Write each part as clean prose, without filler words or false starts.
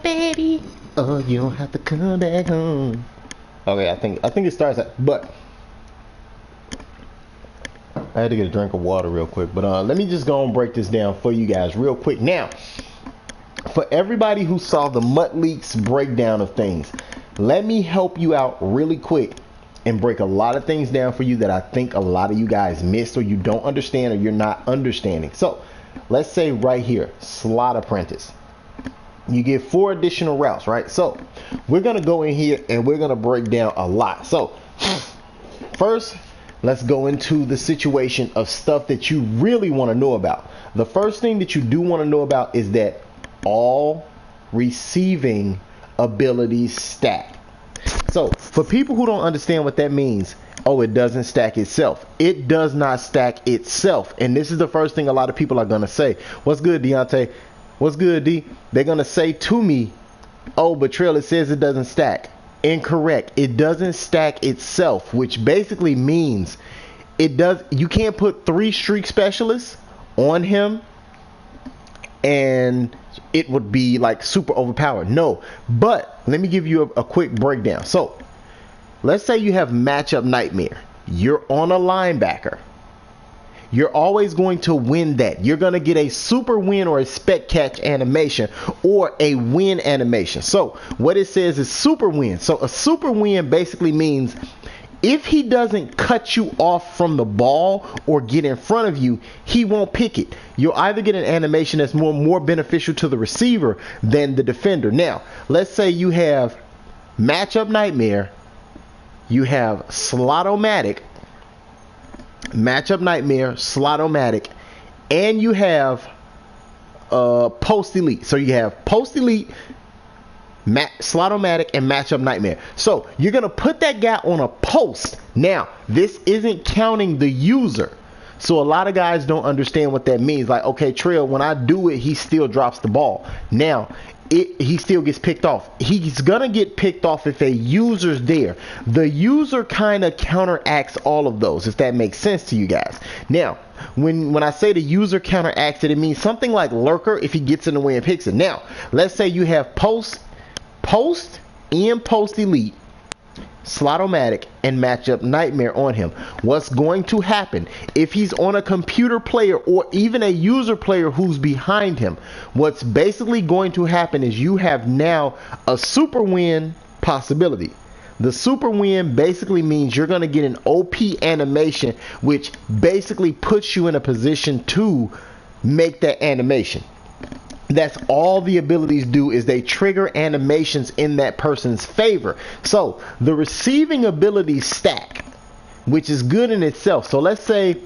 Baby. Oh, you don't have to come back home. Okay, I think it starts at, but I had to get a drink of water real quick. But let me just go and break this down for you guys real quick. Now, for everybody who saw the Mutt Leaks breakdown of things, let me help you out really quick and break a lot of things down for you that I think a lot of you guys missed, or you don't understand, or you're not understanding. So let's say right here, slot apprentice, you get 4 additional routes, right? So we're gonna go in here and we're gonna break down a lot. So first, let's go into the situation of stuff that you really want to know about. The first thing that you do want to know about is that all receiving abilities stack. So for people who don't understand what that means, oh, it doesn't stack itself. It does not stack itself. And this is the first thing a lot of people are going to say. What's good, Deontay? What's good, D? They're going to say to me, oh, but Trail, it says it doesn't stack. Incorrect. It doesn't stack itself, which basically means it does. You can't put 3 streak specialists on him and it would be like super overpowered. No, but let me give you a quick breakdown. So let's say you have matchup nightmare. You're on a linebacker. You're always going to win that. You're going to get a super win or a spec catch animation or a win animation. So what it says is super win. So a super win basically means if he doesn't cut you off from the ball or get in front of you, he won't pick it. You'll either get an animation that's more beneficial to the receiver than the defender. Now, let's say you have matchup nightmare, you have slot-o-matic, matchup nightmare, slot-o-matic, and you have post elite. So you have post elite, slot-o-matic, and matchup nightmare. So you're gonna put that guy on a post. Now this isn't counting the user, so a lot of guys don't understand what that means. Like, okay, Trail, when I do it, he still drops the ball. Now he still gets picked off. He's gonna get picked off if a user's there. The user kind of counteracts all of those, if that makes sense to you guys. Now, when I say the user counteracts it, it means something like lurker if he gets in the way and picks it. Now, let's say you have post and post elite, slot-o-matic, and matchup nightmare on him. What's going to happen if he's on a computer player or even a user player who's behind him? What's basically going to happen is you have now a super win possibility. The super win basically means you're going to get an OP animation, which basically puts you in a position to make that animation. That's all the abilities do, is they trigger animations in that person's favor. So the receiving abilities stack, which is good in itself. So let's say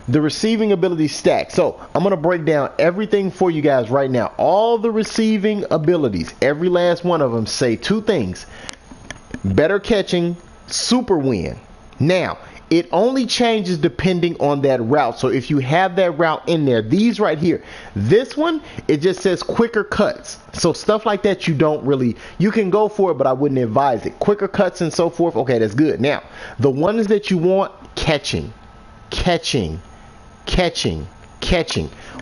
the receiving abilities stack. So I'm going to break down everything for you guys right now. All the receiving abilities, every last one of them, say 2 things: better catching, super win. Now, it only changes depending on that route. So if you have that route in there, these right here, this one, it just says quicker cuts. So stuff like that, you can go for it, but I wouldn't advise it. Quicker cuts and so forth, okay, that's good. Now, the ones that you want, catching.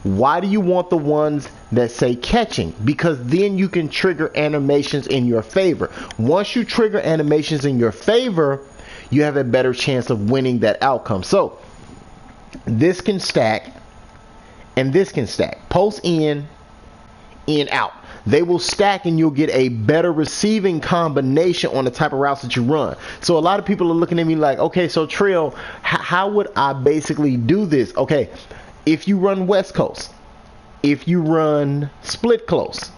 Why do you want the ones that say catching? Because then you can trigger animations in your favor. Once you trigger animations in your favor, you have a better chance of winning that outcome. So this can stack and this can stack. Post in out. They will stack and you'll get a better receiving combination on the type of routes that you run. So a lot of people are looking at me like, okay, so Trill, how would I basically do this? Okay, if you run West Coast, if you run split close,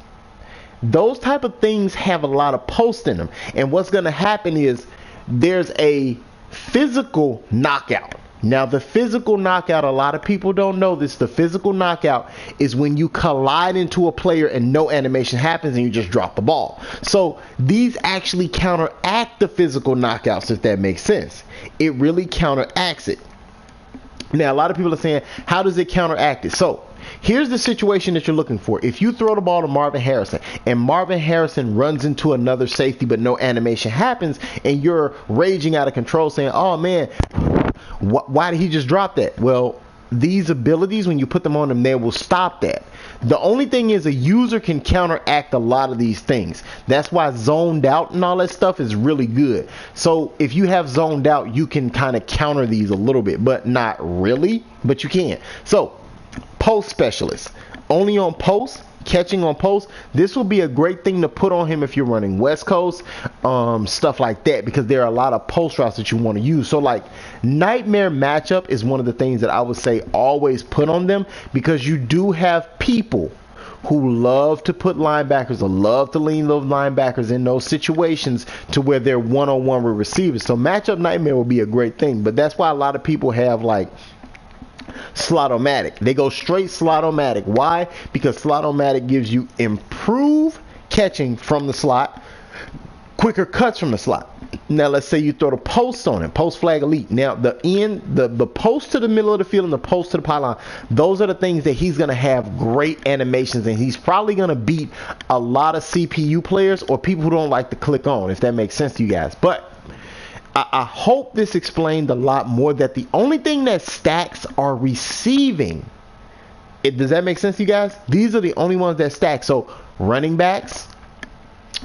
those type of things have a lot of post in them. And what's going to happen is there's a physical knockout. Now, the physical knockout, a lot of people don't know this. The physical knockout is when you collide into a player and no animation happens and you just drop the ball. So these actually counteract the physical knockouts, if that makes sense. It really counteracts it. Now, a lot of people are saying, how does it counteract it? So here's the situation that you're looking for. If you throw the ball to Marvin Harrison and Marvin Harrison runs into another safety but no animation happens, and you're raging out of control saying, oh man, why did he just drop that? Well, these abilities, when you put them on them, they will stop that. The only thing is a user can counteract a lot of these things. That's why zoned out and all that stuff is really good. So if you have zoned out, you can kind of counter these a little bit, but not really, but you can. So post specialist, only on post, catching on post. This will be a great thing to put on him if you're running West Coast, stuff like that, because there are a lot of post routes that you want to use. So like nightmare matchup is one of the things that I would say always put on them, because you do have people who love to put linebackers or love to lean those linebackers in those situations to where they're one-on-one with receivers. So matchup nightmare will be a great thing, but that's why a lot of people have like Slot-O-Matic. They go straight Slot-O-Matic. Why? Because Slot-O-Matic gives you improved catching from the slot, quicker cuts from the slot. Now let's say you throw the post on him, post flag elite. Now the post to the middle of the field and the post to the pylon, those are the things that he's going to have great animations, and he's probably going to beat a lot of CPU players or people who don't like to click on, if that makes sense to you guys. But I hope this explained a lot more, that the only thing that stacks are receiving. Does that make sense to you guys? These are the only ones that stack. So running backs,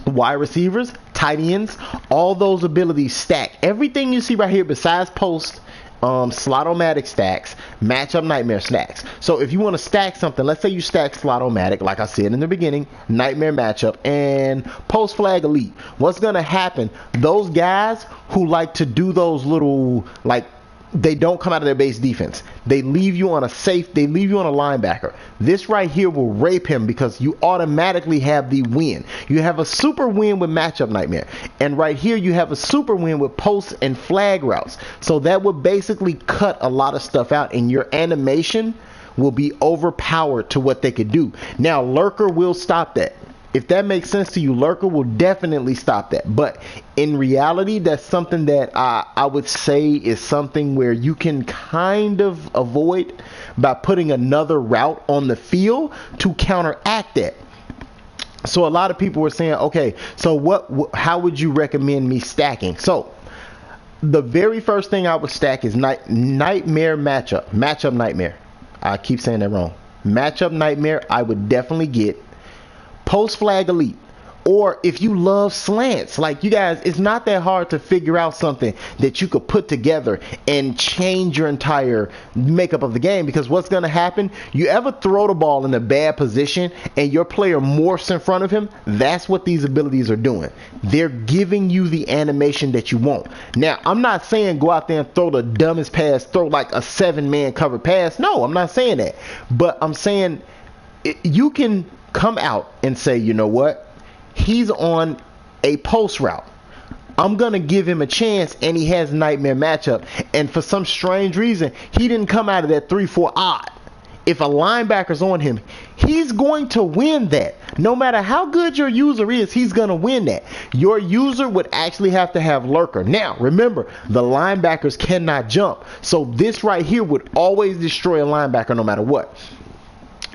wide receivers, tight ends, all those abilities stack. Everything you see right here besides post, Slot-O-Matic stacks, matchup nightmare stacks. So if you want to stack something, let's say you stack Slot-O-Matic, like I said in the beginning, nightmare matchup, and post flag elite. What's going to happen? Those guys who like to do those little, like, they don't come out of their base defense. They leave you on a they leave you on a linebacker. This right here will rape him, because you automatically have the win. You have a super win with matchup nightmare. And right here you have a super win with post and flag routes. So that would basically cut a lot of stuff out, and your animation will be overpowered to what they could do. Now Lurker will stop that. If that makes sense to you, Lurker will definitely stop that. But in reality, that's something that I would say is something where you can kind of avoid by putting another route on the field to counteract that. So a lot of people were saying, okay, so how would you recommend me stacking? So the very first thing I would stack is nightmare matchup nightmare. I keep saying that wrong. Matchup nightmare, I would definitely get. Post flag elite. Or if you love slants, like you guys, it's not that hard to figure out something that you could put together and change your entire makeup of the game. Because what's going to happen, you ever throw the ball in a bad position and your player morphs in front of him? That's what these abilities are doing. They're giving you the animation that you want. Now, I'm not saying go out there and throw the dumbest pass, throw like a 7-man cover pass. No, I'm not saying that. But I'm saying you can come out and say, you know what? He's on a post route. I'm going to give him a chance, and he has nightmare matchup. And for some strange reason, he didn't come out of that 3-4 odd. If a linebacker's on him, he's going to win that. No matter how good your user is, he's going to win that. Your user would actually have to have Lurker. Now, remember, the linebackers cannot jump. So this right here would always destroy a linebacker no matter what.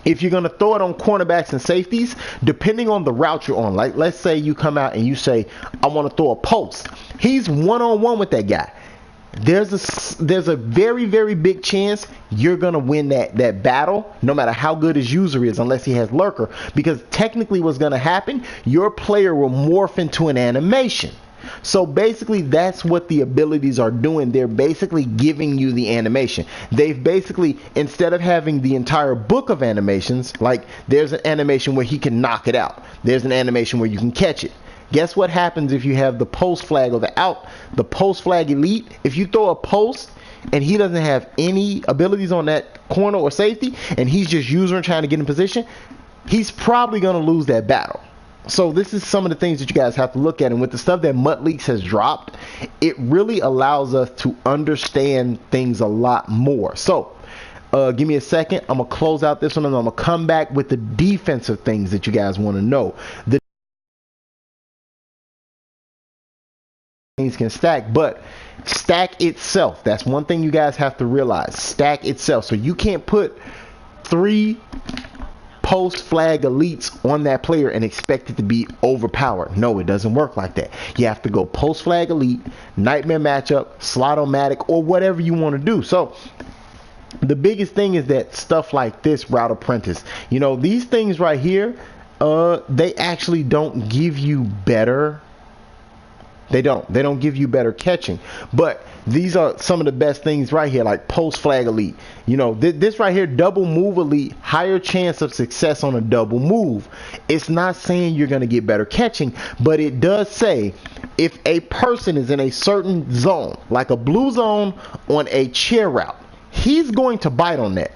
If you're going to throw it on cornerbacks and safeties, depending on the route you're on, like let's say you come out and you say, I want to throw a post. He's one-on-one with that guy. There's a very, very big chance you're going to win that battle, no matter how good his user is, unless he has Lurker. Because technically what's going to happen, your player will morph into an animation. So basically that's what the abilities are doing. They're basically giving you the animation. They've basically, instead of having the entire book of animations, like there's an animation where he can knock it out. There's an animation where you can catch it. Guess what happens if you have the post flag or the post flag elite? If you throw a post and he doesn't have any abilities on that corner or safety, and he's just user trying to get in position, he's probably going to lose that battle. So this is some of the things that you guys have to look at. And with the stuff that MuttLeaks has dropped, it really allows us to understand things a lot more. So give me a second. I'm going to close out this one, and I'm going to come back with the defensive things that you guys want to know. The things can stack, but stack itself. That's one thing you guys have to realize. Stack itself. So you can't put 3 post flag elites on that player and expect it to be overpowered. No, it doesn't work like that. You have to go post flag elite, nightmare matchup, Slot-O-Matic, or whatever you want to do. So the biggest thing is that stuff like this route apprentice, you know, these things right here, they actually don't give you better. They don't give you better catching, but these are some of the best things right here, like post flag elite. You know, this right here, double move elite, higher chance of success on a double move. It's not saying you're going to get better catching, but it does say if a person is in a certain zone, like a blue zone on a chair route, he's going to bite on that.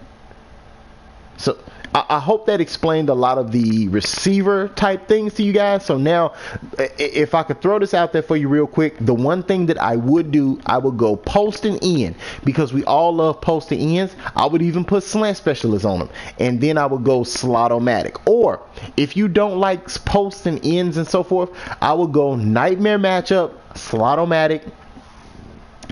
So I hope that explained a lot of the receiver type things to you guys. So now, if I could throw this out there for you real quick, the one thing that I would do, I would go post and end, because we all love post and ends. I would even put slant specialists on them, and then I would go slot-o-matic. Or if you don't like post and ends and so forth, I would go nightmare matchup, slot-o-matic,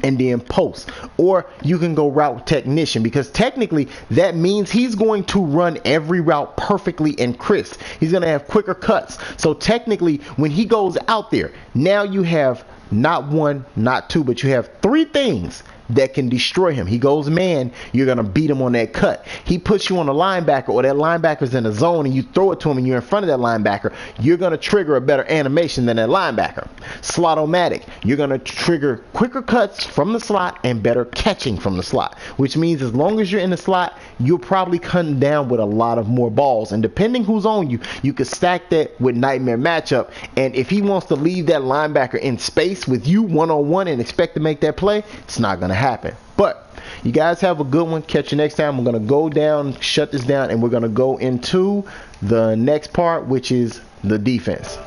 and then post. Or you can go route technician, because technically that means he's going to run every route perfectly and crisp. He's going to have quicker cuts. So technically when he goes out there, now you have not one, not two, but you have three things that can destroy him. He goes man, you're going to beat him on that cut. He puts you on a linebacker, or that linebacker's in a zone, and you throw it to him and you're in front of that linebacker, you're going to trigger a better animation than that linebacker. Slot-o-matic, you're going to trigger quicker cuts from the slot and better catching from the slot, which means as long as you're in the slot, you're probably cutting down with a lot of more balls. And depending who's on you, you could stack that with nightmare matchup. And if he wants to leave that linebacker in space with you one-on-one and expect to make that play, it's not going to happen. But you guys have a good one. Catch you next time. I'm going to go down, shut this down, and we're going to go into the next part, which is the defense.